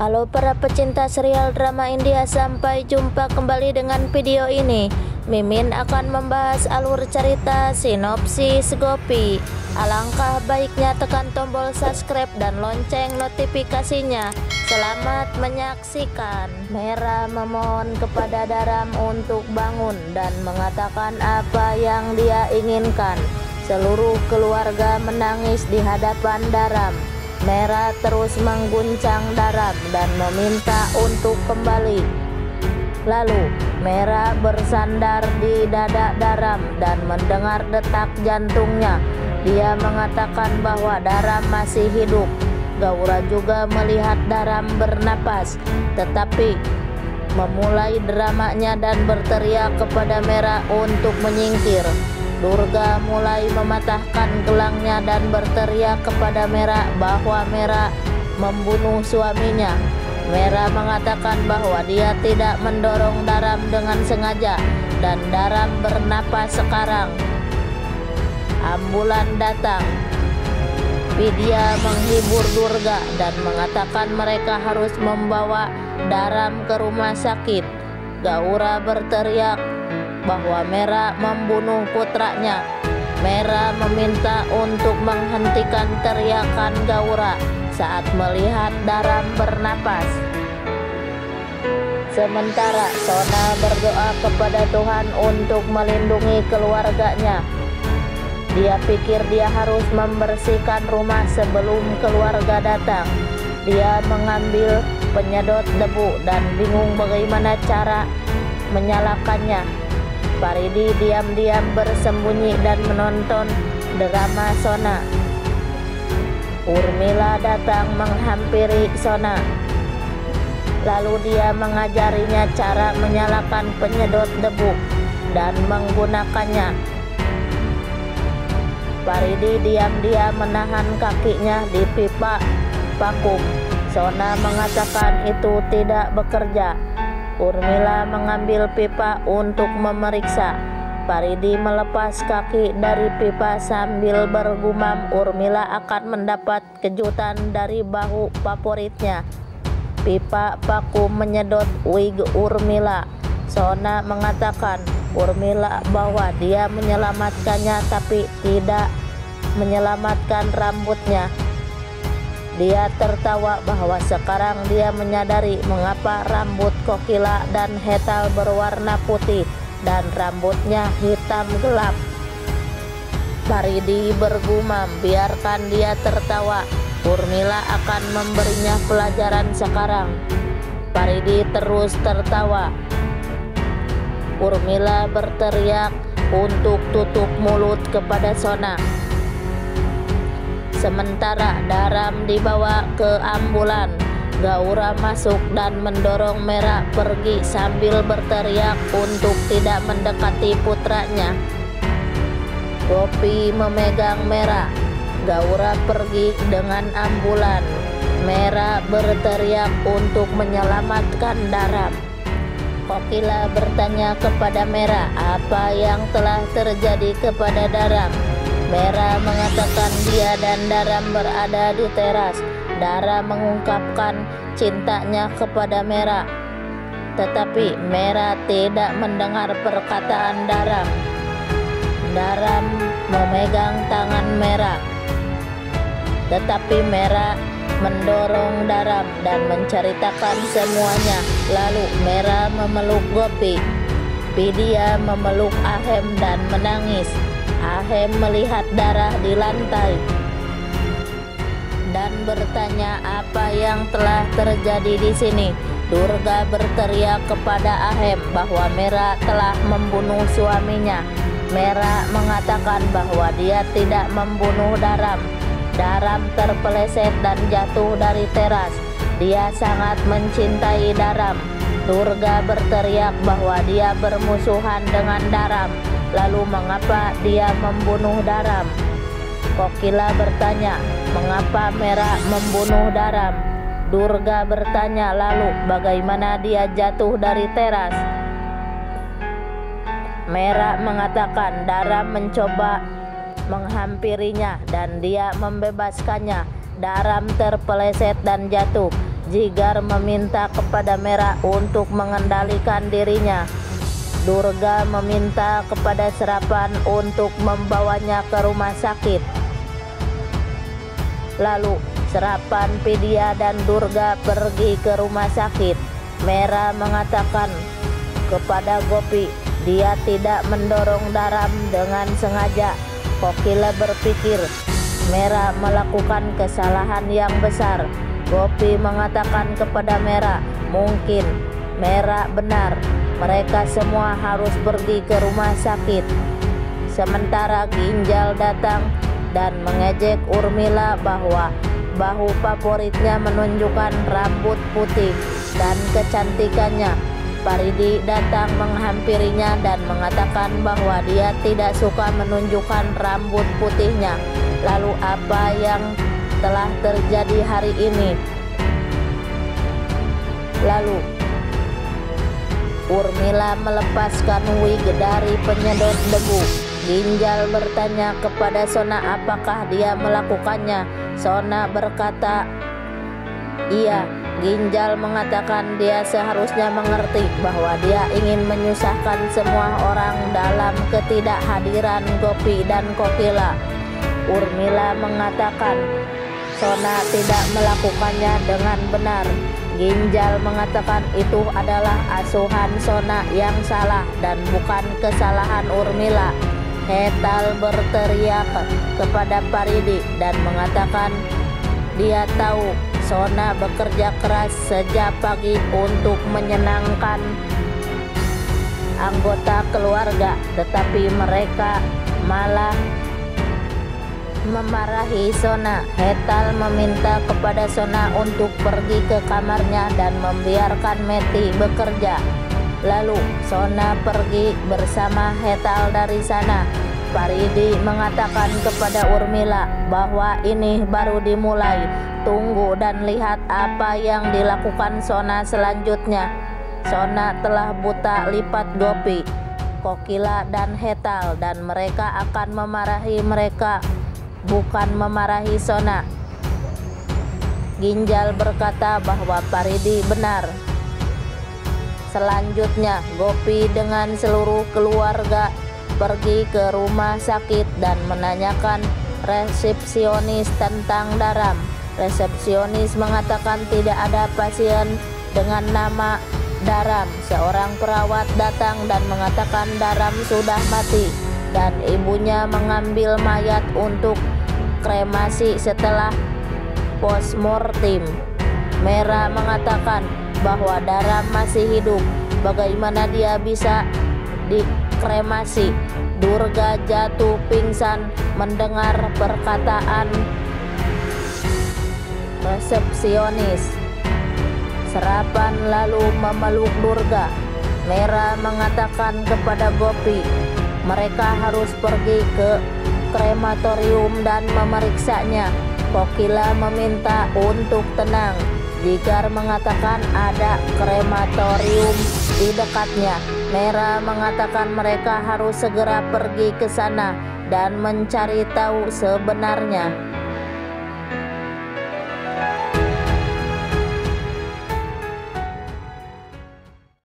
Halo para pecinta serial drama India, sampai jumpa kembali dengan video ini. Mimin akan membahas alur cerita sinopsis Gopi. Alangkah baiknya tekan tombol subscribe dan lonceng notifikasinya. Selamat menyaksikan. Mera memohon kepada Dharam untuk bangun dan mengatakan apa yang dia inginkan. Seluruh keluarga menangis di hadapan Dharam. Mera terus mengguncang Dharam dan meminta untuk kembali. Lalu Mera bersandar di dada Dharam dan mendengar detak jantungnya. Dia mengatakan bahwa Dharam masih hidup. Gaura juga melihat Dharam bernapas, tetapi memulai dramanya dan berteriak kepada Mera untuk menyingkir. Durga mulai mematahkan gelangnya dan berteriak kepada Mera bahwa Mera membunuh suaminya. Mera mengatakan bahwa dia tidak mendorong Dharam dengan sengaja dan Dharam bernapas sekarang. Ambulan datang. Vidya menghibur Durga dan mengatakan mereka harus membawa Dharam ke rumah sakit. Gaura berteriak bahwa Mera membunuh putranya. Mera meminta untuk menghentikan teriakan Gaura saat melihat Dharam bernapas. Sementara Sona berdoa kepada Tuhan untuk melindungi keluarganya. Dia pikir dia harus membersihkan rumah sebelum keluarga datang. Dia mengambil penyedot debu dan bingung bagaimana cara menyalakannya. Paridi diam-diam bersembunyi dan menonton drama Sona. Urmila datang menghampiri Sona. Lalu dia mengajarinya cara menyalakan penyedot debu dan menggunakannya. Paridi diam-diam menahan kakinya di pipa vakum. Sona mengatakan itu tidak bekerja. Urmila mengambil pipa untuk memeriksa. Paridi melepas kaki dari pipa sambil bergumam Urmila akan mendapat kejutan dari bahu favoritnya. Pipa vakum menyedot wig Urmila. Sona mengatakan Urmila bahwa dia menyelamatkannya tapi tidak menyelamatkan rambutnya. Dia tertawa bahwa sekarang dia menyadari mengapa rambut Kokila dan Hetal berwarna putih dan rambutnya hitam gelap. Paridi bergumam, biarkan dia tertawa. Urmila akan memberinya pelajaran sekarang. Paridi terus tertawa. Urmila berteriak untuk tutup mulut kepada Sona. Sementara Dharam dibawa ke ambulan. Gaura masuk dan mendorong Mera pergi sambil berteriak untuk tidak mendekati putranya. Gopi memegang Mera. Gaura pergi dengan ambulan. Mera berteriak untuk menyelamatkan Dharam. Kokila bertanya kepada Mera apa yang telah terjadi kepada Dharam. Mera mengatakan dia dan Dharam berada di teras. Dharam mengungkapkan cintanya kepada Mera, tetapi Mera tidak mendengar perkataan Dharam. Dharam memegang tangan Mera, tetapi Mera mendorong Dharam dan menceritakan semuanya. Lalu Mera memeluk Gopi. Vidya memeluk Ahem dan menangis. Ahem melihat darah di lantai dan bertanya apa yang telah terjadi di sini. Durga berteriak kepada Ahem bahwa Mera telah membunuh suaminya. Mera mengatakan bahwa dia tidak membunuh Dharam. Dharam terpeleset dan jatuh dari teras. Dia sangat mencintai Dharam. Durga berteriak bahwa dia bermusuhan dengan Dharam. Lalu mengapa dia membunuh Dharam? Kokila bertanya, mengapa Mera membunuh Dharam? Durga bertanya, lalu bagaimana dia jatuh dari teras? Mera mengatakan Dharam mencoba menghampirinya dan dia membebaskannya. Dharam terpeleset dan jatuh. Jigar meminta kepada Mera untuk mengendalikan dirinya. Durga meminta kepada Serapan untuk membawanya ke rumah sakit. Lalu Serapan, Vidya, dan Durga pergi ke rumah sakit. Mera mengatakan kepada Gopi dia tidak mendorong Dharam dengan sengaja. Kokila berpikir Mera melakukan kesalahan yang besar. Gopi mengatakan kepada Mera, mungkin Mera benar, mereka semua harus pergi ke rumah sakit. Sementara Ginjal datang dan mengejek Urmila bahwa bahu favoritnya menunjukkan rambut putih dan kecantikannya. Paridi datang menghampirinya dan mengatakan bahwa dia tidak suka menunjukkan rambut putihnya. Lalu apa yang telah terjadi hari ini? Lalu Urmila melepaskan wig dari penyedot debu. Ginjal bertanya kepada Sona apakah dia melakukannya. Sona berkata iya. Ginjal mengatakan dia seharusnya mengerti bahwa dia ingin menyusahkan semua orang dalam ketidakhadiran Gopi dan Kokila. Urmila mengatakan Sona tidak melakukannya dengan benar. Ginjal mengatakan itu adalah asuhan Sona yang salah dan bukan kesalahan Urmila. Hetal berteriak kepada Paridi dan mengatakan dia tahu Sona bekerja keras sejak pagi untuk menyenangkan anggota keluarga, tetapi mereka malah memarahi Sona. Hetal meminta kepada Sona untuk pergi ke kamarnya dan membiarkan Meti bekerja. Lalu Sona pergi bersama Hetal dari sana. Paridi mengatakan kepada Urmila bahwa ini baru dimulai. Tunggu dan lihat apa yang dilakukan Sona selanjutnya. Sona telah buta lipat Gopi, Kokila, dan Hetal, dan mereka akan memarahi mereka, bukan memarahi Sona. Ginjal berkata bahwa Paridi benar. Selanjutnya Gopi dengan seluruh keluarga pergi ke rumah sakit dan menanyakan resepsionis tentang Dharam. Resepsionis mengatakan tidak ada pasien dengan nama Dharam. Seorang perawat datang dan mengatakan Dharam sudah mati dan ibunya mengambil mayat untuk kremasi setelah postmortem. Mera mengatakan bahwa Dharam masih hidup. Bagaimana dia bisa dikremasi? Durga jatuh pingsan mendengar perkataan resepsionis. Serapan lalu memeluk Durga. Mera mengatakan kepada Gopi mereka harus pergi ke krematorium dan memeriksanya. Kokila meminta untuk tenang. Jigar mengatakan ada krematorium di dekatnya. Mera mengatakan mereka harus segera pergi ke sana dan mencari tahu sebenarnya.